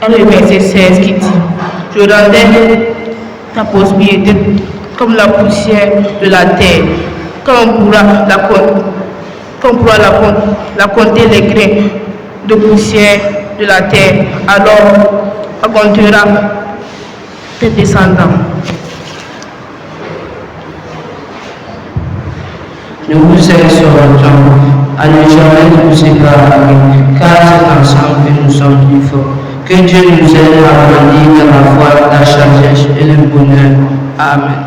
dans le verset 16 qui dit, je rendais ta prospérité comme la poussière de la terre, quand on pourra la compter les grains de poussière de la terre, alors augmentera tes descendants. Nous vous exhortons à ne jamais nous séparer, car c'est ensemble que nous sommes plus forts. Que Dieu nous aide à grandir dans la foi, la sagesse et le bonheur. Amen.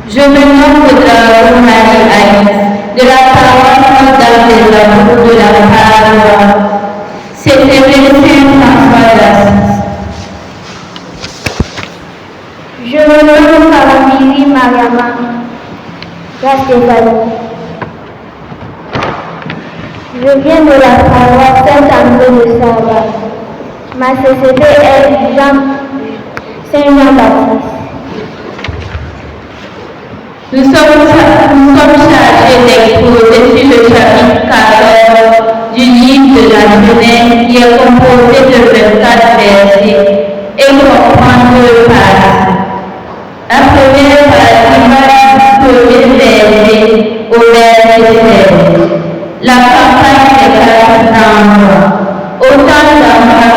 Je me nomme de la Marie-Alice, de la paroisse d'Albert de la Paroisse. C'était le Saint François d'Assise. Je me nomme Karamiri Mariama, la Stéphanie. Je viens de la paroisse Saint-André de Saba. Ma société est Saint-Jean-Baptiste. Nous sommes chargés d'exposer sur le chapitre 14 du livre de la Genèse qui est composé de 24 versets et comprend deux parties. La première partie va du premier verset au verset 16. La campagne des 4 ans. Autant d'enfants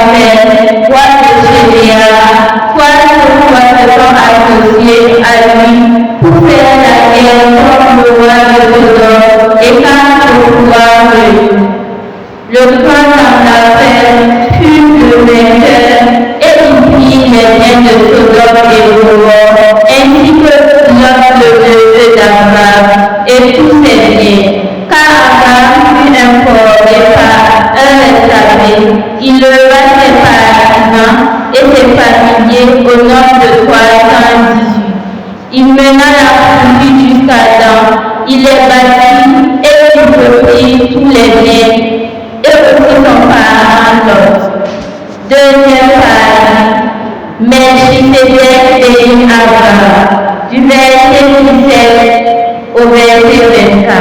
quoi de Chéria, quoi seront associés à lui pour faire la guerre contre le roi de Sodome et contre le pouvoir de lui. Le grand dans l'affaire fut le vainqueur et il prit les biens de Sodome et Gomorrhe, ainsi que Lot le neveu d'Abraham et tous ses biens. Car Abraham fut informé par un étranger, il leva ses partisans et ses familiers au nombre de 318. Il mena la fourrie jusqu'à Dan, il les battit et il reprit tous les biens et aussi son parent Lot. Deuxième partie, Melchisédek bénit Abraham, du verset 17 au verset 24.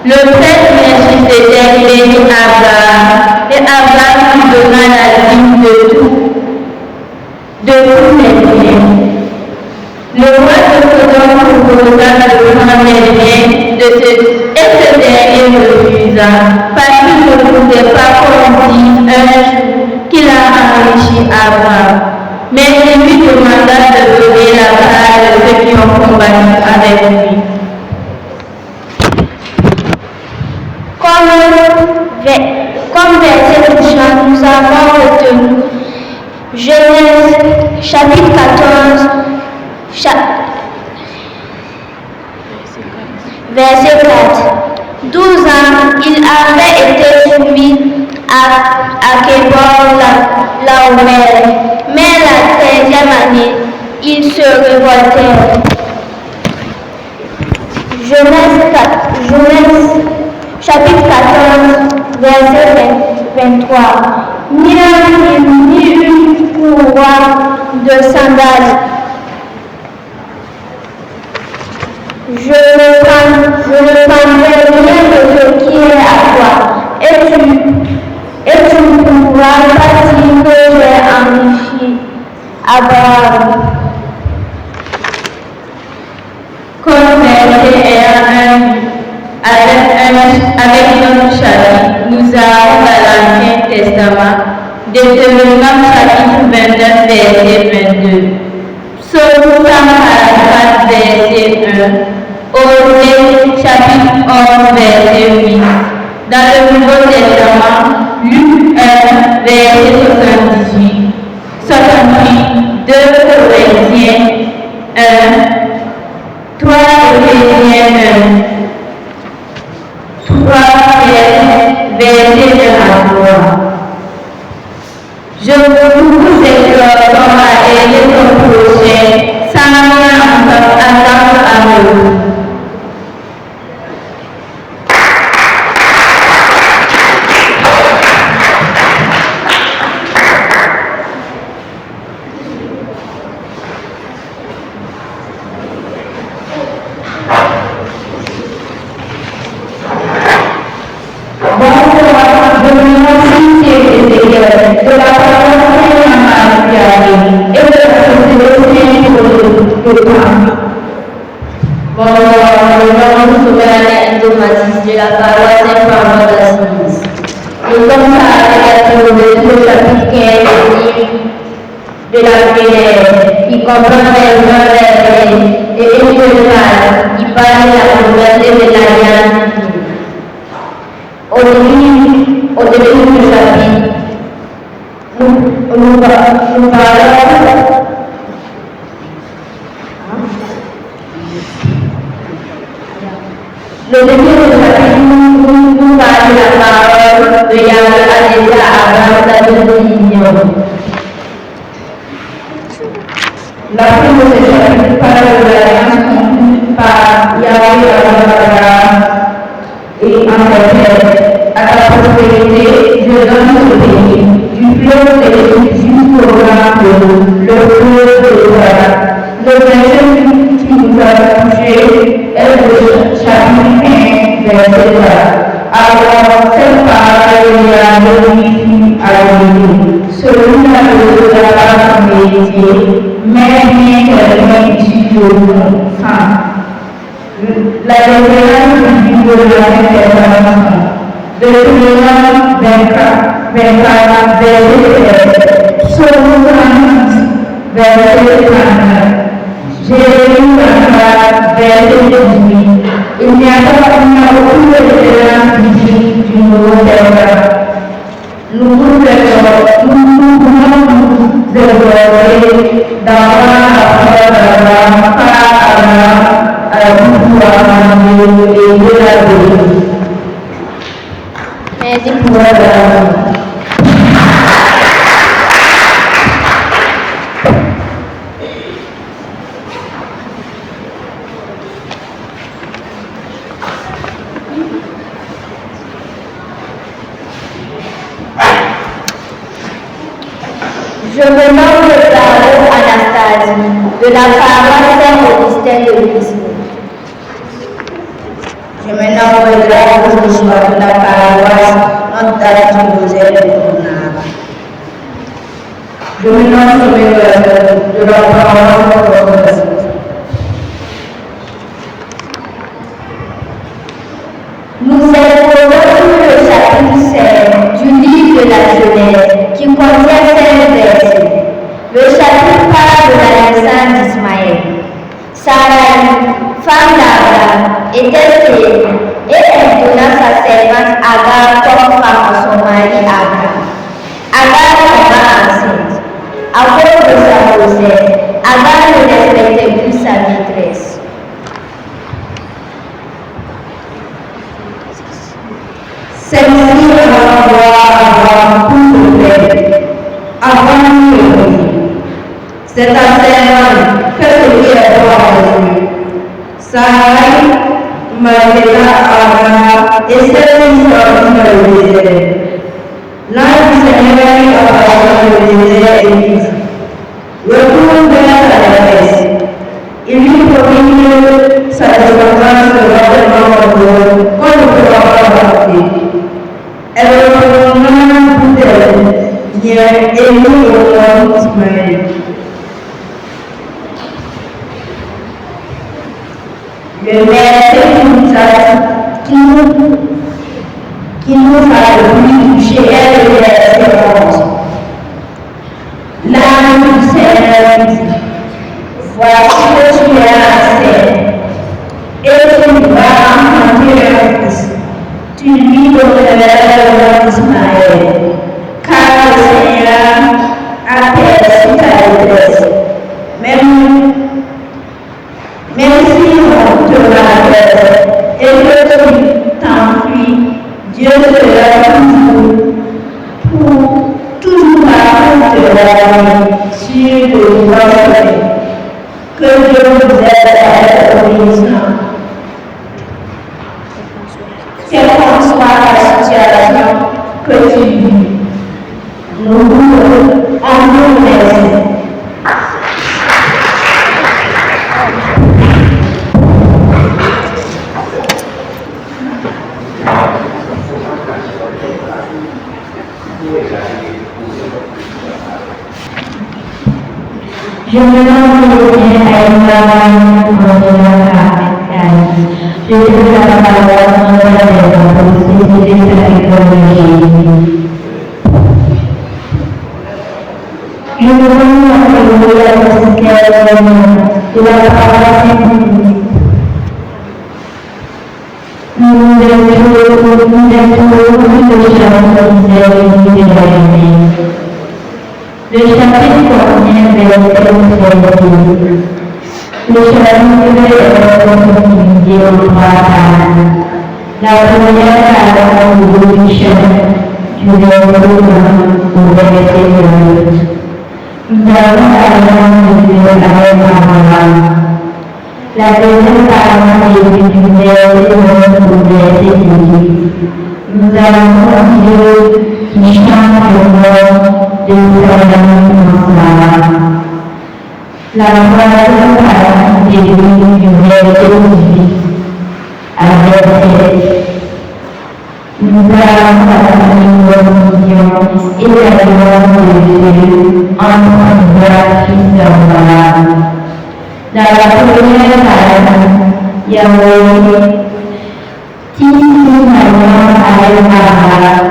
Le prêtre Melchisédek bénit Abraham, et Abraham lui donna la dîme de tous les biens. Le roi de Sodome proposa de prendre les biens et ce dernier refusa, parce qu'il ne pouvait pas qu'on dise un jour qu'il a enrichi Abraham. Mais il lui demanda de donner la part de ceux qui ont combattu avec lui. Comme verset touchant, nous avons retenu Genèse chapitre 14, verset 4. 12 ans, il avait été soumis à Kébor Laomer, mais la 13e année, il se révoltait. Genèse chapitre 14, verset 23. Ni une couronne de sandales. Je ne prendrai rien de ce qui est à toi, et tu ne pourras pas dire que j'ai enrichi Abraham. Comme verset avec notre chapitre, nous avons dans l'Ancien Testament Deutéronome chapitre 29, verset 22. Psaume 144, verset 1. Osée chapitre 11, verset 8. Dans le Nouveau Testament, Luc 1, verset 78. 2 Corinthiens 1, 3 Éphésiens 1, 3 verset 1 à 3. Je vous exhortons à aimer ton prochain sans rien attendre à nous. nom souverain et dogmatique de la paroisse Saint-Pamphile d'Assise. Nous sommes à la lecture du chapitre 15 du livre de la prière, qui comprend les œuvres et une phrase qui parle de la volonté de l'alliance divine. Au début du chapitre, nous parlons le début du chapitre nous parle de la parole de Yahweh à l'État Abraham dans une vision. La fin de ce chapitre parle de l'alliance conclue par Yahweh à Abraham et en fait, à ta prospérité, je donne ce pays, du fleuve de l'Égypte jusqu'au grand fleuve, le fleuve de l'Euphrates. Le verset qui nous a touché est le chapitre 1, verset 3. Alors, cette parole est glorifiée à l'Église. Celui-là ne sera pas son métier, mais bien quelqu'un issu de mon sang. La révélation du Dieu de la révélation. De Deutéronome 24, verset 13. Psaume 110, verset 39. Jérémie 24, verset 18. Il n'y a pas aucune référence biblique du Nouveau Testament. Nous pouvons nous évoluer d'avoir la parole d'Abraham par Abraham à la pouvoir et de la vie. Merci pour la Je me nomme Caro Anastasie, de la paroisse Saint-Augustin de Lisbonne. Je me nomme Caro Joshua, de la paroisse Notre-Dame du Rosaire de Cournard. Je me nomme Samuel, de la paroisse Notre-Dame. Nous exposons le chapitre 5 du livre de la Genèse qui contient 5 versets. Le chapitre parle de la naissance d'Ismaël. Sarah, femme d'Abraham, était stérile et elle donna sa servante Agar comme femme à son mari Abraham. Agar tomba enceinte. À cause de sa grossesse, Agar ne respectait plus sa maîtresse. Celle-ci renvoie Abraham pour le père. Abraham répondit, c'est ta servante, fais ce qui est droit à Dieu. Sarai m'arrêta Abraham et celle-ci sortit dans le désert. L'ange du Seigneur apparut dans le désert et dit, retourne vers ta maîtresse. Il lui promit que sa descendance sera tellement nombreuse qu'on ne pourra pas la compter. Elle retourna d'où elle vient et mit au monde Ismaël. Le verset qui nous a le plus touché est le verset 11. L'âme du Seigneur dit, voici que tu es enceinte et tu vas enfanter un fils. Tu lui donneras le nom d'Ismaël, car le Seigneur a perçu ta détresse. Même si on te rabaisse et que tu t'enfuis, Dieu sera toujours là pour te ramener sur le droit chemin. Que Dieu vous aide à être obéissant. Quelle qu'en soit la situation que tu vis, nous voulons en nous remercier. Je me nomme Aïma, Je donne la parole à Notre-Dame pour saisir sa écologie. Je me rends à la mosquée de la paroisse Saint-Denis. Nous êtes le chapitre contient verset 13. Le chapitre est divisé en 3 parts. La première parle de l'évolution du verset 1 au verset 9. Nous allons parler de Dieu avec Abraham. La deuxième parole est du verset 9 au verset 18. Nous allons continuer qui chante le nom de Sarah. La troisième parole est du verset 18 à verset 7. Nous allons parler de vision et la gloire de Dieu entre Isaac et Sarah. Dans la première parole, Yahweh tisse une alliance avec Abraham.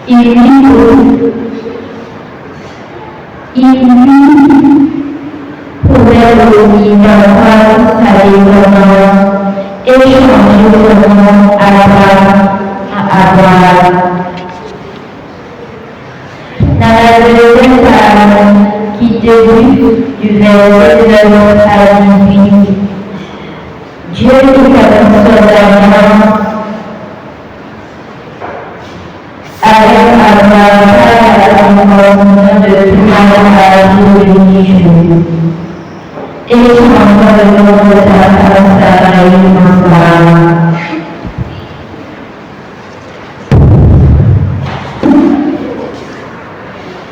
Il pouvait aussi d'avoir sa dépendance et changer son nom à Abraham. Dans la deuxième parole, qui débute du verset 9 à 18, Dieu établit son alliance avec Abraham à la commencement de tout mariage religieux. Et changea le nom de sa femme Sarai en Sarah.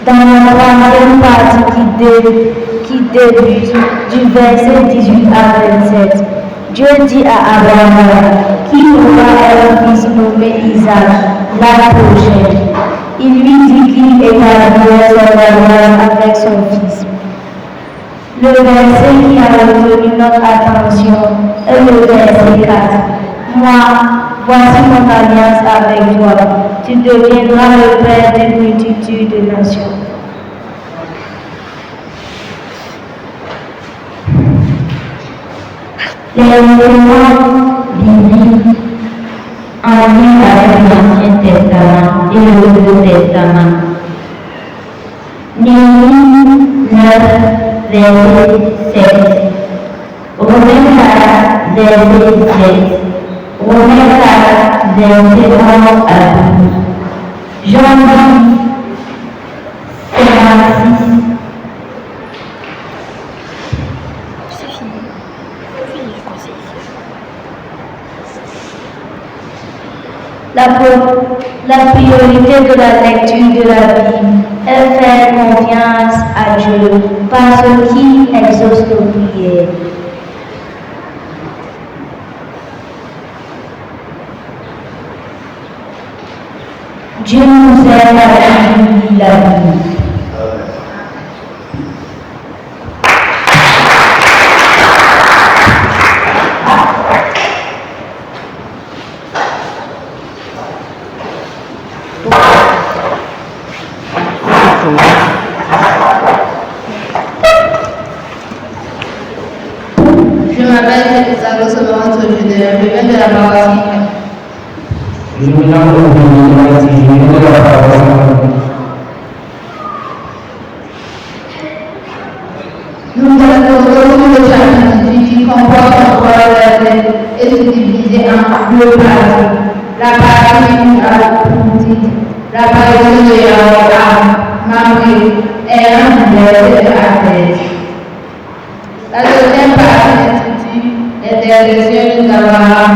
Dans la troisième partie qui débute du verset 18 à 27, Dieu dit à Abraham qu'il aura un fils nommé Isaac l'année prochaine. Il lui dit qu'il établirait son alliance avec son fils. Le verset qui a retenu notre attention est le verset 4. Moi, voici mon alliance avec toi. Tu deviendras le père d'une multitude de nations. Les éléments bibliques en lien avec l'Ancien Testament et le Nouveau Testament. Néhémie 9, verset 7. Romains 4, verset 17. Romains 4, verset 11 à 12. Jean 10, 56. La priorité de la lecture de la Bible est faire confiance à Dieu parce qu'il exauce nos prières. Dieu nous aide à vivre la vie. Je m'appelle Isabelle Souvent, je viens de la paroisse. Je me nomme de la paroisse. Nous allons le chapitre qui comporte encore versets et se diviser en 2 parties. La partie petite, l'apparition de Yahweh à Mamré est un verset à 13. La deuxième partie s'intitule les désertions d'Abraham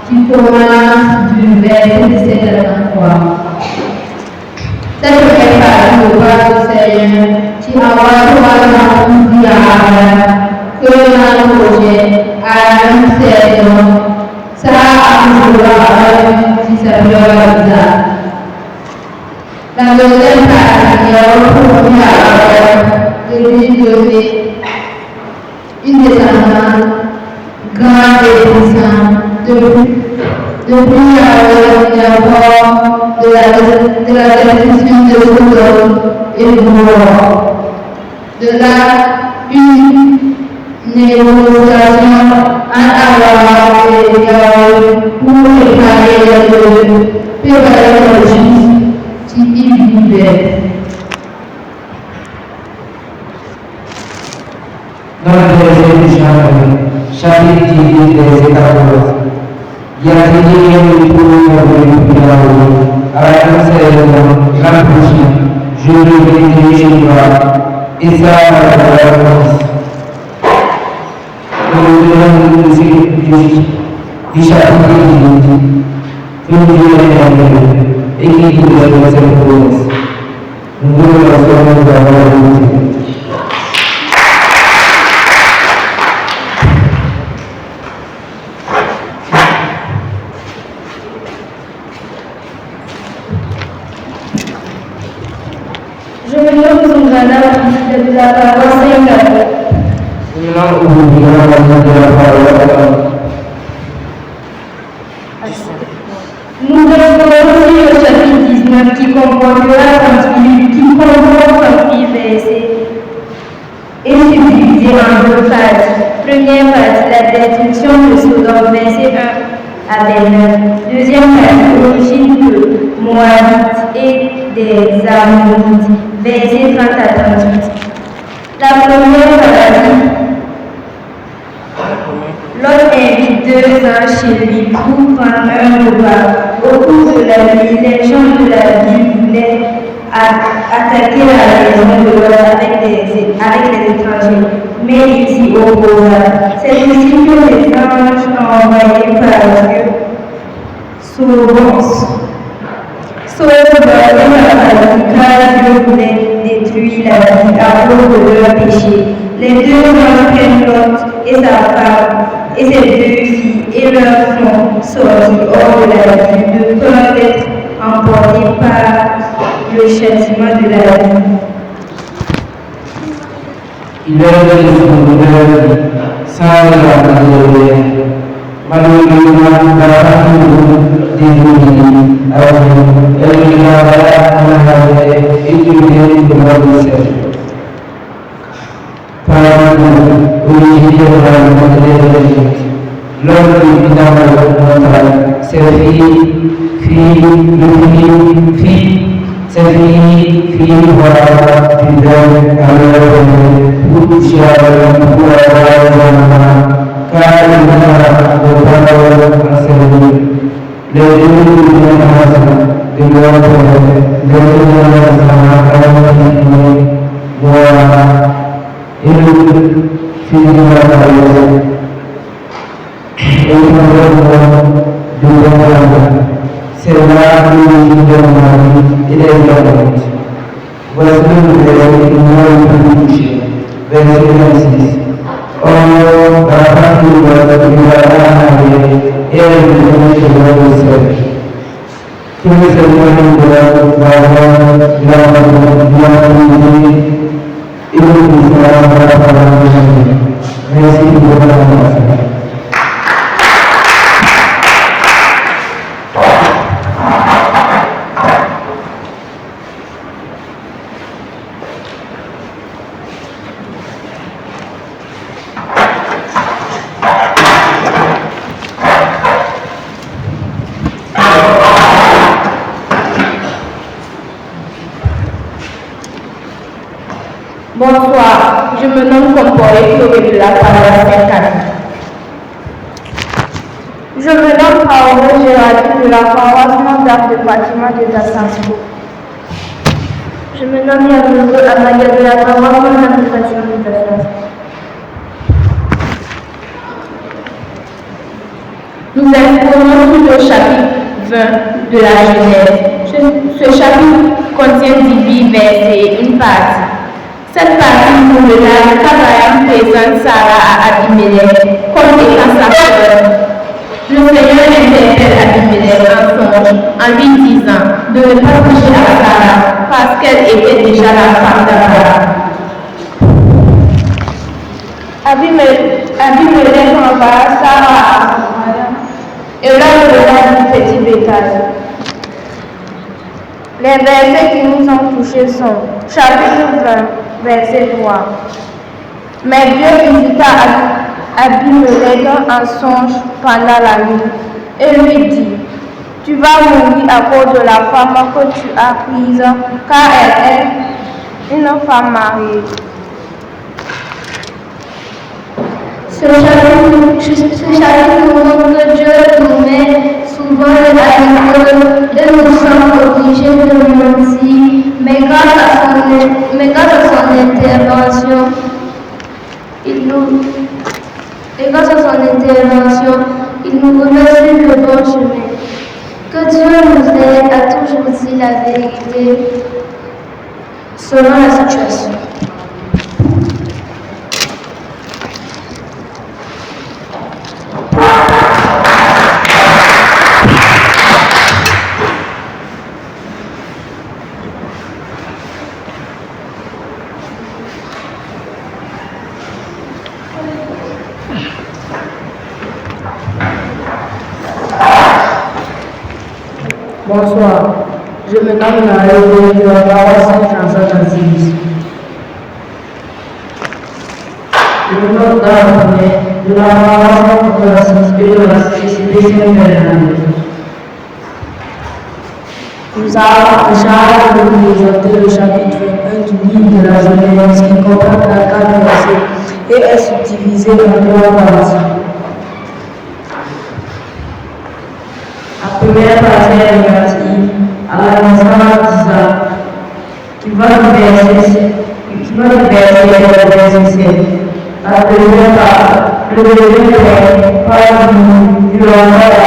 qui commence du verset 17 à 23. Cette première partie nous parle du Seigneur qui envoie 3 ans pour dire à Abraham que l'an prochain, à un certain nom, Sarah accouchera avec un fils appelé Isaac. La deuxième partie est promis à Abraham de lui donner une descendance grande desseins, depuis de la destruction de Sodome et Gomorrhe. De là, une négociation en avoir et pour préparer le juste qui y vivait. Dans le deuxième chapitre des États-Unis, il y a des liens pour à la conséquence, l'an prochain, je reviendrai chez toi, et ça va la France. Nous devons du chapitre qui nous et qui nous donne cette promesse. Nous devons la Je me nomme Zungana, de la paroisse Saint-Gabon. Nous devons aussi le chapitre 19 qui comportera 38 versets et subdivisé en deux parties. Première partie, la destruction de Sodome, verset 1 à 29. Deuxième partie, l'origine de Moabites et des Ammonites, verset 30 à 38. La première partie, l'autre invite 2 ans chez lui pour prendre un repas. Au cours de la nuit, les gens de la ville voulaient attaquer la maison de l'autre avec les étrangers, mais il s'y opposa. C'est ainsi que les anges envoyés par Dieu sauveur car Dieu voulait détruire la ville à cause de leur péché. Les deux anges prennent Lot et sa femme et ses 2 filles et leur font sortir hors de la ville de peur d'être emportés par le châtiment de la vie. Il est de sans la malheureusement, la famille désignée elle n'a étudié de la recette. Par originaire de la religion, l'homme qui vit dans le montagne, ses filles voilà fidèles à leur pour toucher à leur pour avoir car il n'a pas de enseigné. Les deux de leur voilà et le fils de la carrière et le de c'est là où il de Marie et les hommes. Voici le verset qui nous touché. Verset 26. Oh, la femme de la et elle est chez le ciel. Tous les seigneurs de la et le ministère de la parole de Jésus. Merci pour la grâce. Bonsoir, je me nomme Comporé Chloé de la paroisse Saint-Camille. Je me nomme Paolo Géraldine de la paroisse Notre-Dame de Fatima de Dassansco. Je me nomme Yagouzou Amaya de la paroisse Notre-Dame de Fatima de Dassansco. Nous exposons tout le chapitre 20 de la Genèse. Ce chapitre contient 18 versets et une partie. Cette partie nous relate qu'Abraham présente Sarah à Abimelech comme étant sa sœur. Le Seigneur interpelle Abimelech en songe en lui disant de ne pas toucher à Sarah parce qu'elle était déjà la femme d'Abraham. Abimelech envoya Sarah Les versets qui nous ont touchés sont chapitre 20, verset 3. Mais Dieu visita Abimelech en songe pendant la nuit et lui dit, tu vas mourir à cause de la femme que tu as prise, car elle est une femme mariée. Ce chapitre montre que Dieu nous met souvent à l'école et nous sommes obligés de mentir, mais grâce à son intervention, il nous remet sur le bon chemin. Que Dieu nous aide à toujours dire la vérité selon la situation. Bonsoir, je me nomme Marie de la paroisse Saint-François d'Assise. Je me nomme dans la première de la paroisse Saint-François d'Assise et de la Société Saint-Bernard. Nous avons déjà présenté le chapitre 1 du livre de la Genèse qui comprend 4 versets et est subdivisé en 3 parties. La première partie est relative à la naissance d'Isaac, qui va du verset 7. La deuxième partie, le deuxième parle du enfant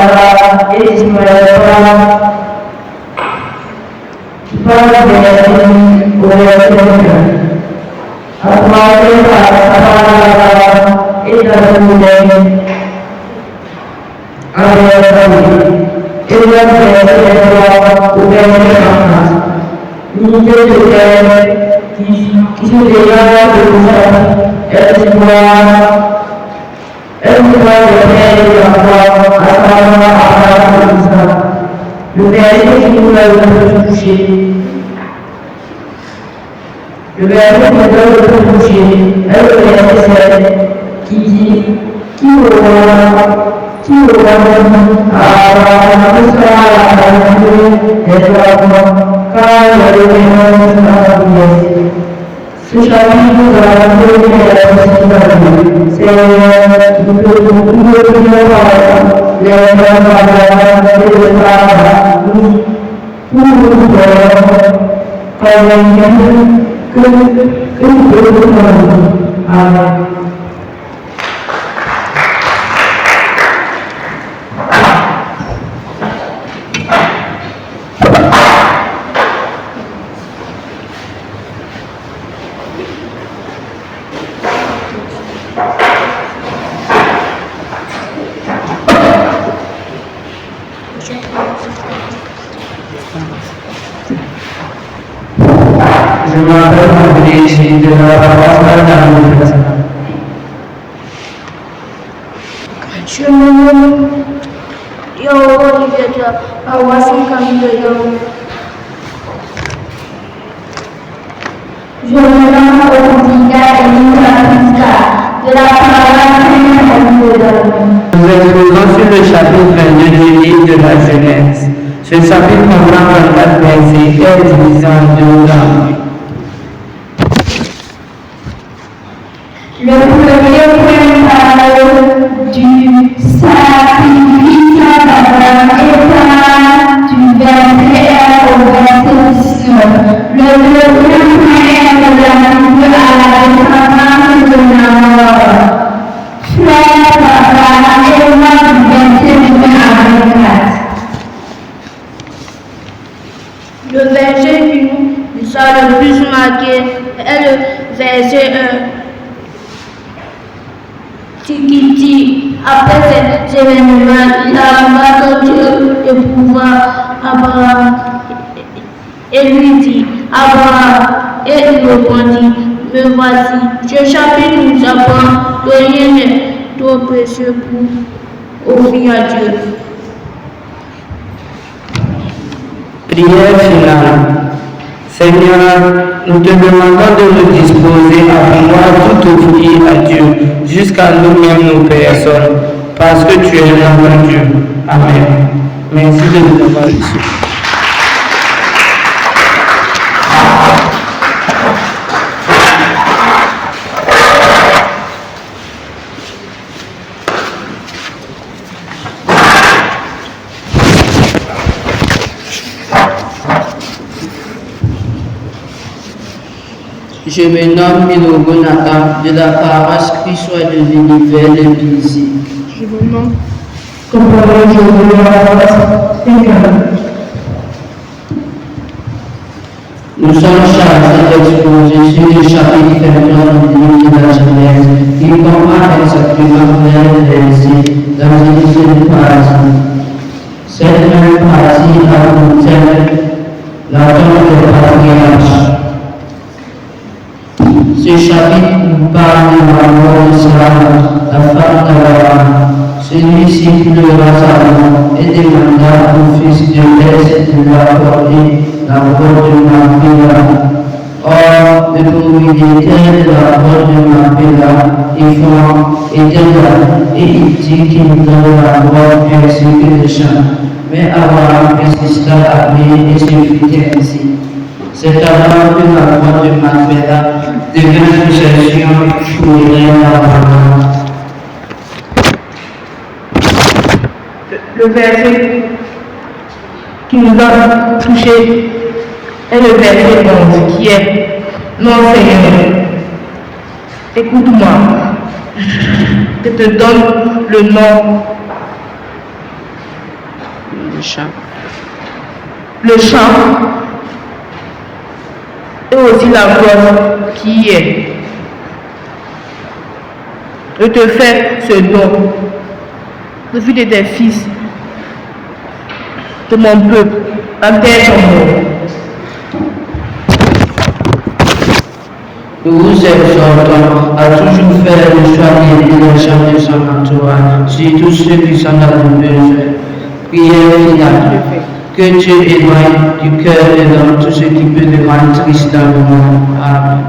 et d'Ismaël, qui parle du verset au verset 1. La troisième partie, et d'Abraham et le verset 3 au verset 50. L'unité de terre qui se dégage de l'ouvrage est l'espoir de terre et d'enfant à savoir Abraham et Isaac. Le verset qui nous a le plus touché. Le verset qui nous a le plus touché est le verset 7 qui dit qui aura ce chapitre nous a donné Je m'appelle André, je suis de la paroisse Saint-François. Je me nomme Olivier de la paroisse Saint-Camille de Lyon. Je me nomme Olivia Elisa de la paroisse Saint-Camille de Lyon. Nous exposons sur le chapitre 22 du livre de la Genèse. Ce chapitre comprend 24 versets et est divisé en 2 langues. Le premier point parle du sacrifice d'Abraham et du verset 1 au verset 19. Le deuxième point est relatif à la descendance de Nahor, frère d'Abraham et moi du verset 20 à 24. Le verset qui nous a le plus marqué est le verset 1. Qui dit, après ces événements, il arriva que Dieu éprouva Abraham et lui dit, Abraham, et il répondit, me voici. Ce chapitre nous apprend que rien n'est trop précieux pour offrir à Dieu. Prière finale. Seigneur, nous te demandons de nous disposer à pouvoir tout offrir à Dieu, jusqu'à nous-mêmes, nos personnes, parce que tu es notre Dieu. Amen. Merci de nous avoir reçus. Je me nomme Milogo Nathan de la paroisse Christ-Roi de l'univers de Bézi. Je vous nomme Nous sommes chargés d'exposer sur le chapitre 21 du livre de la Genèse qui comprend exactement 20 versets dans une seule partie. Cette même partie a pour thème la tombe des patriarches. Ce chapitre nous parle de la mort de Sarah, la femme d'Abraham. Celui-ci pleura sa mort et demanda au fils de l'Est de lui accorder la porte de Macpéla. Or, le propriétaire de la porte de Macpéla, Ephron, était là, et il dit qu'il donne la porte ainsi que le champ. Mais Abraham insista à payer et se fit ainsi. C'est alors que la porte de Macpéla devient une possession pour les reines d'Abraham. le verset qui nous a touché est le verset 11 qui est non Seigneur, écoute-moi, je te donne le nom, le champ et aussi la gloire qui y est. Je te fais ce don, le fils de tes fils, de mon peuple, la terre sont morts. Nous vous exhortons à toujours faire le choix d'aider les gens de son entourage, surtout ceux qui sont dans le besoin. Prière finale. Que Dieu éloigne du cœur de l'homme tout ce qui peut le rendre triste dans le monde. Amen.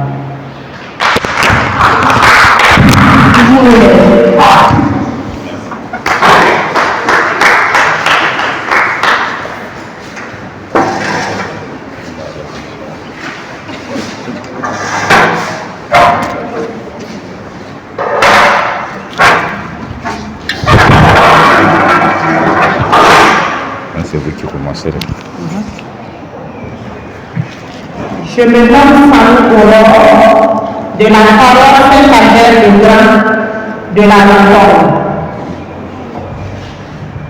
C'est vous qui commencerez. Je me nomme Fanny Aurore de la paroisse Saint-Albert de Grand de la Lantorne.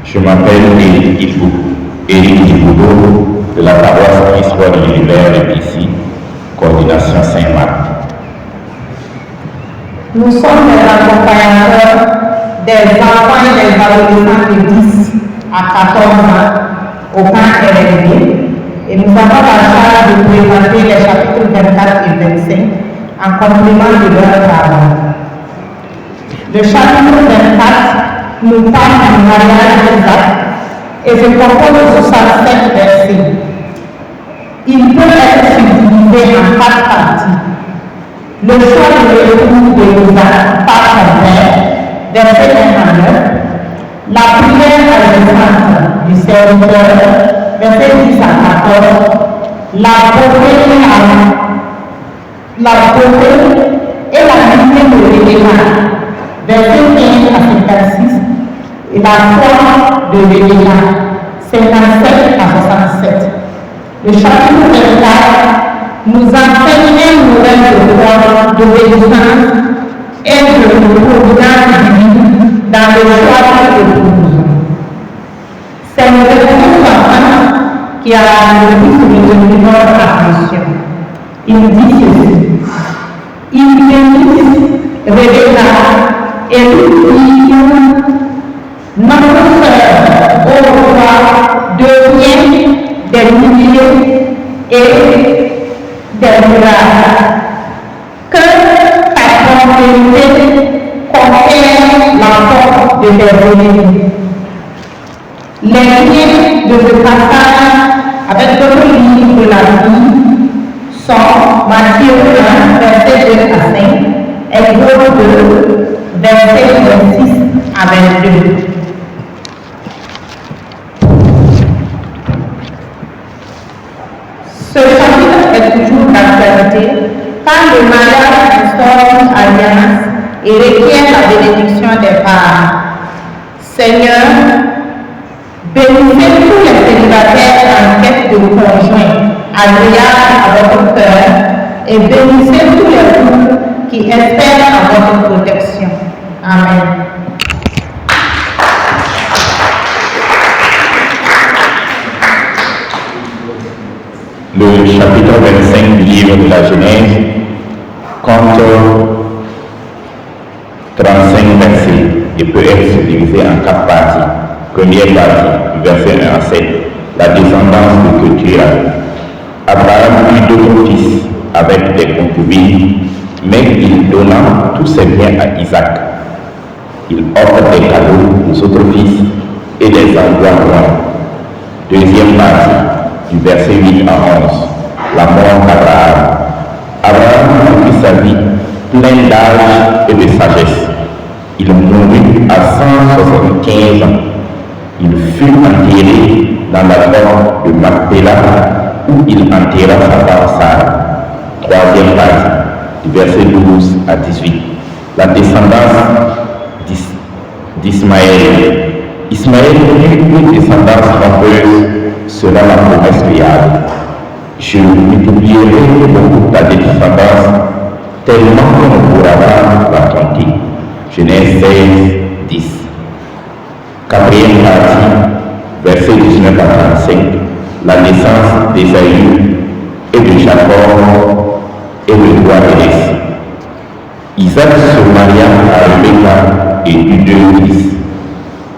Je m'appelle Éric Djiboudou de la paroisse Christ-Roi de l'univers de Bézi, coordination Saint-Marc. Nous sommes les accompagnateurs des enfants et des adolescents de 10 à 14 ans au camp RND et nous avons la charge de présenter les chapitres 24 et 25 en complément de leur travail. Le chapitre 24 nous parle du mariage d'Isaac et se compose de 67 versets. Il peut être subdivisé en 4 parties. Le choix de l'épouse d'Isaac par son père, verset 1 à 9, la prière allégrante du serviteur, verset 10 à 14, la beauté et la dignité de l'Éléna, verset 15 à 56, et la foi de l'Éléna, 57 à 67. Le chapitre 24 nous enseigne un modèle de foi, de résistance et de providence divine dans le choix de l'épouse. C'est le retour d'enfant qui a le plus de notre attention. Il dit ceci. Il bénit, Rebecca et lui, notre sœur, au roi, devient des milliers et des miracles. Que ta prospérité confère la force de tes ennemis. Les liens de ce passage avec notre livre de la vie sont Matthieu 1, verset 2 à 5, Exode 2, verset 26 à 22. Ce chapitre est toujours d'actualité car le mariage instaure une alliance et requiert la bénédiction des parents. Seigneur, bénissez tous les célibataires en quête de conjoint agréable à votre cœur et bénissez tous les couples qui espèrent à votre protection. Amen. Le chapitre 25 du livre de la Genèse compte 35 versets et peut être divisé en 4 parties. Première partie, verset 1 à 7, la descendance que tu as. Abraham eut d'autres fils avec des concubines, mais il donna tous ses biens à Isaac. Il offre des cadeaux aux autres fils et des envois loin. Deuxième partie, du verset 8 à 11, la mort d'Abraham. Abraham vécut sa vie plein d'âge et de sagesse. Il mourut à 175 ans. Il fut enterré dans la grotte de Macpéla où il enterra sa femme Sarah. Troisième partie, du verset 12 à 18, la descendance d'Ismaël. Ismaël eut une descendance nombreuse selon la promesse de Yahweh. Je multiplierai beaucoup ta descendance tellement qu'on ne pourra pas la compter. Genèse 16, 10. Quatrième partie, verset 19 à 35, la naissance d'Ésaü et de Jacob et le roi de l'Est. Isaac se maria à Rebecca et eut 2 fils,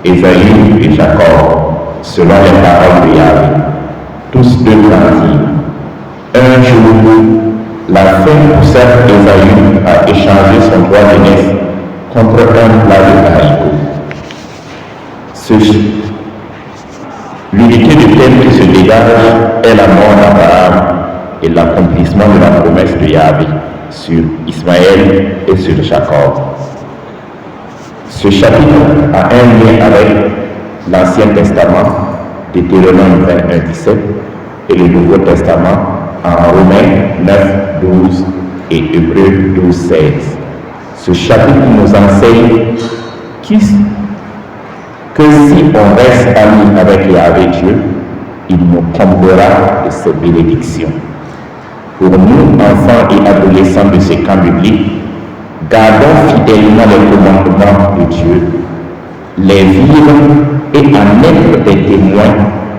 Ésaü et Jacob, selon les paroles de Yahweh. Tous 2 grandirent. Un jour, la femme poussa Ésaü à échanger son droit d'aînesse contre un plat de haricots. L'unité de thème qui se dégage est la mort d'Abraham et l'accomplissement de la promesse de Yahweh sur Ismaël et sur Jacob. Ce chapitre a un lien avec l'Ancien Testament, Deutéronome 21-17, et le Nouveau Testament en Romains 9-12 et Hébreux 12-16. Ce chapitre nous enseigne que si on reste amis avec Yahweh Dieu, il nous comblera de ses bénédictions. Pour nous, enfants et adolescents de ces camps bibliques, gardons fidèlement les commandements de Dieu, les vivre et en être des témoins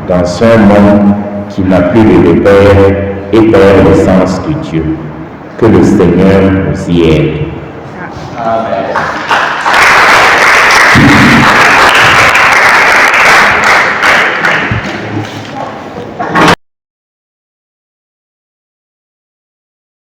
dans un monde qui n'a plus de repères et perd le sens de Dieu. Que le Seigneur nous y aide. Amen.